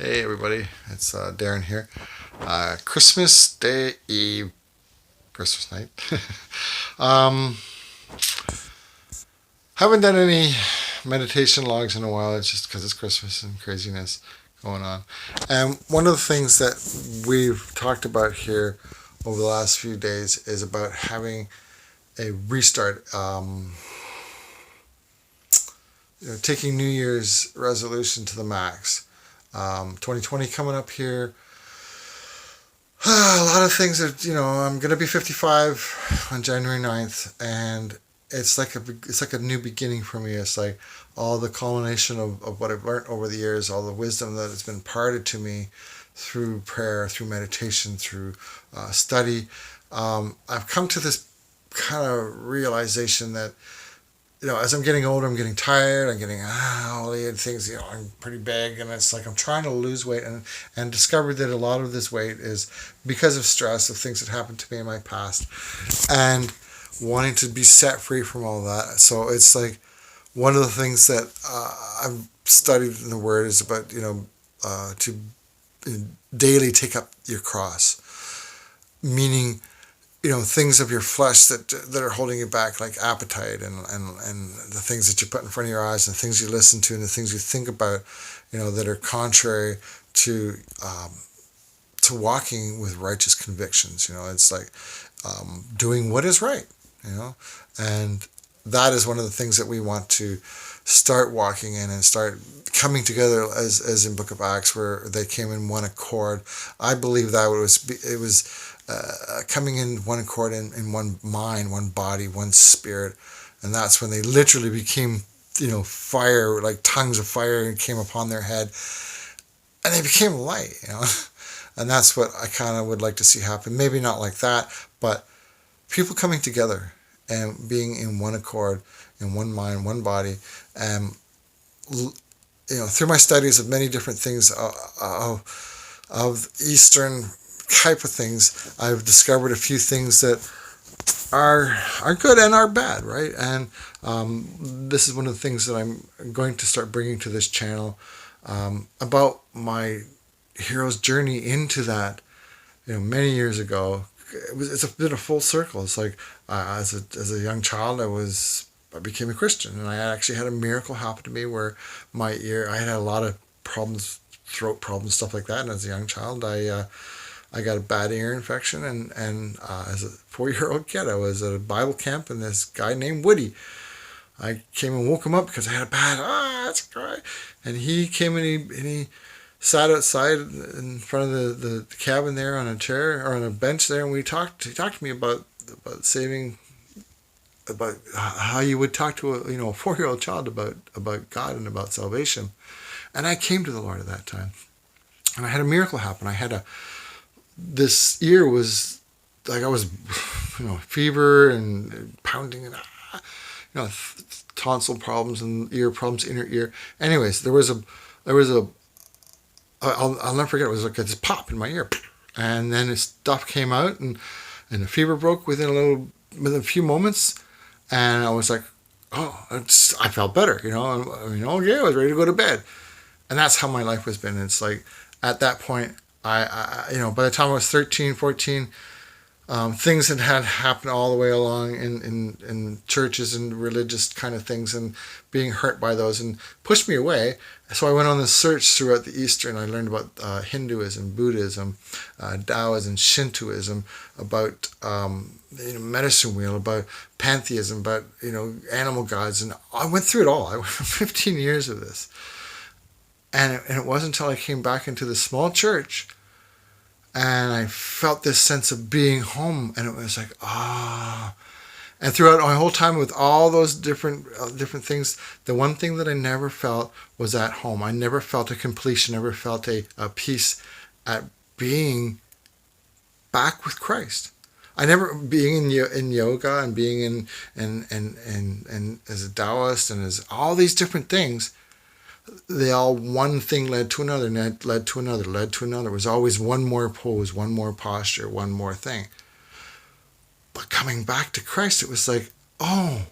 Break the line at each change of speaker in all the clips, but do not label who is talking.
Hey everybody, it's Darren here. Christmas Day Eve, Christmas night. um, haven't done any meditation logs in a while. It's just because it's Christmas and craziness going on. And one of the things that we've talked about here over the last few days is about having a restart. Taking New Year's resolution to the max. 2020 coming up here. A lot of things that I'm gonna be 55 on January 9th, and it's like a new beginning for me. It's like all the culmination of what I've learned over the years, all the wisdom that has been imparted to me through prayer, through meditation, through study. I've come to this kind of realization that as I'm getting older, I'm getting tired. I'm getting all the things. I'm pretty big, and it's like I'm trying to lose weight, and discovered that a lot of this weight is because of stress of things that happened to me in my past, and wanting to be set free from all that. So it's like one of the things that I've studied in the Word is about to daily take up your cross, meaning things of your flesh that are holding you back, like appetite and the things that you put in front of your eyes and the things you listen to and the things you think about, that are contrary to to walking with righteous convictions. It's like doing what is right. And that is one of the things that we want to start walking in and start coming together as in Book of Acts, where they came in one accord. I believe that it was coming in one accord, in one mind, one body, one spirit, and that's when they literally became fire, like tongues of fire, and came upon their head, and they became light. And that's what I kind of would like to see happen. Maybe not like that, but people coming together and being in one accord, in one mind, one body. And through my studies of many different things of Eastern type of things, I've discovered a few things that are good and are bad, right? And this is one of the things that I'm going to start bringing to this channel, about my hero's journey into that. Many years ago, it's been a full circle. It's like as a young child, I became a Christian, and I actually had a miracle happen to me where my ear, I had a lot of problems, throat problems, stuff like that. And as a young child, I got a bad ear infection, and as a 4-year-old kid, I was at a Bible camp, and this guy named Woody, I came and woke him up because I had a bad that's a guy, and he came and he sat outside in front of the cabin there on a chair or on a bench there, and he talked to me about saving, about how you would talk to a 4-year-old child about God and about salvation. And I came to the Lord at that time, and I had a miracle happen. This ear was like I was, fever and pounding, and tonsil problems and ear problems, inner ear. Anyways, there was a I'll never forget. It was like this pop in my ear, and then this stuff came out, and the fever broke within a few moments, and I was like, oh, I felt better, okay, I was ready to go to bed, and that's how my life has been. It's like at that point, by the time I was 13, 14, things had happened all the way along in churches and religious kind of things, and being hurt by those and pushed me away. So I went on this search throughout the Eastern. I learned about Hinduism, Buddhism, Taoism, Shintoism, about medicine wheel, about pantheism, about animal gods, and I went through it all. I went 15 years of this, and it wasn't until I came back into the small church, and I felt this sense of being home, and it was like, And throughout my whole time with all those different things, the one thing that I never felt was at home. I never felt a completion, never felt a peace at being back with Christ. I never, being in yoga and being in as a Taoist and as all these different things, they all, one thing led to another, and led to another, led to another. It was always one more pose, one more posture, one more thing. But coming back to Christ, it was like, oh,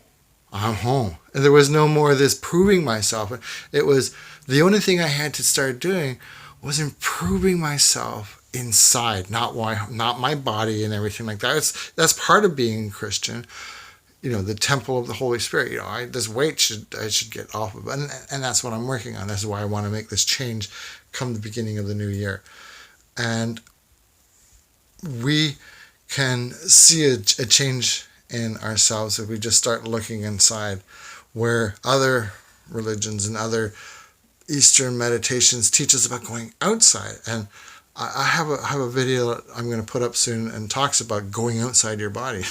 I'm home. And there was no more of this proving myself. It was the only thing I had to start doing was improving myself inside, not my body and everything like that. That's part of being Christian. The temple of the Holy Spirit. This weight I should get off of, and that's what I'm working on. That's why I want to make this change come the beginning of the new year, and we can see a change in ourselves if we just start looking inside, where other religions and other Eastern meditations teach us about going outside. And I have a video that I'm going to put up soon and talks about going outside your body.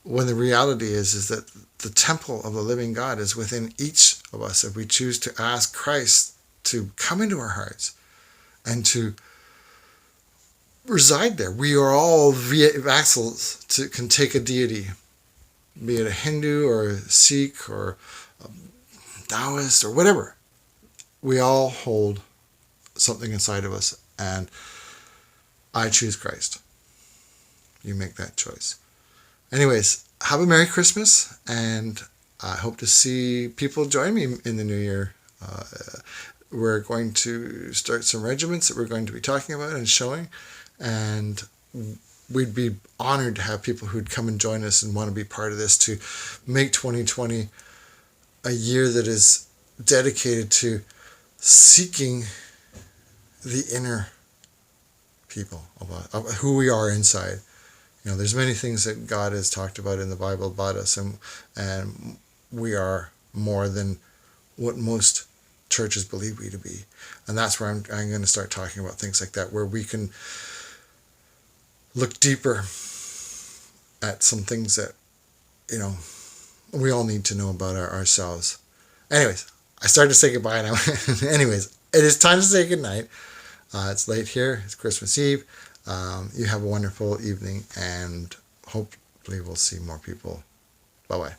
When the reality is that the temple of the living God is within each of us if we choose to ask Christ to come into our hearts and to reside there. We are all vassals can take a deity, be it a Hindu or a Sikh or a Taoist or whatever. We all hold something inside of us, and I choose Christ. You make that choice. Anyways, have a Merry Christmas, and I hope to see people join me in the new year. We're going to start some regiments that we're going to be talking about and showing, and we'd be honored to have people who'd come and join us and want to be part of this to make 2020 a year that is dedicated to seeking the inner people of who we are inside. There's many things that God has talked about in the Bible about us, and we are more than what most churches believe we to be. And that's where I'm going to start talking about things like that, where we can look deeper at some things that, we all need to know about ourselves. Anyways, I started to say goodbye now. Anyways, it is time to say goodnight. It's late here. It's Christmas Eve. You have a wonderful evening, and hopefully we'll see more people. Bye-bye.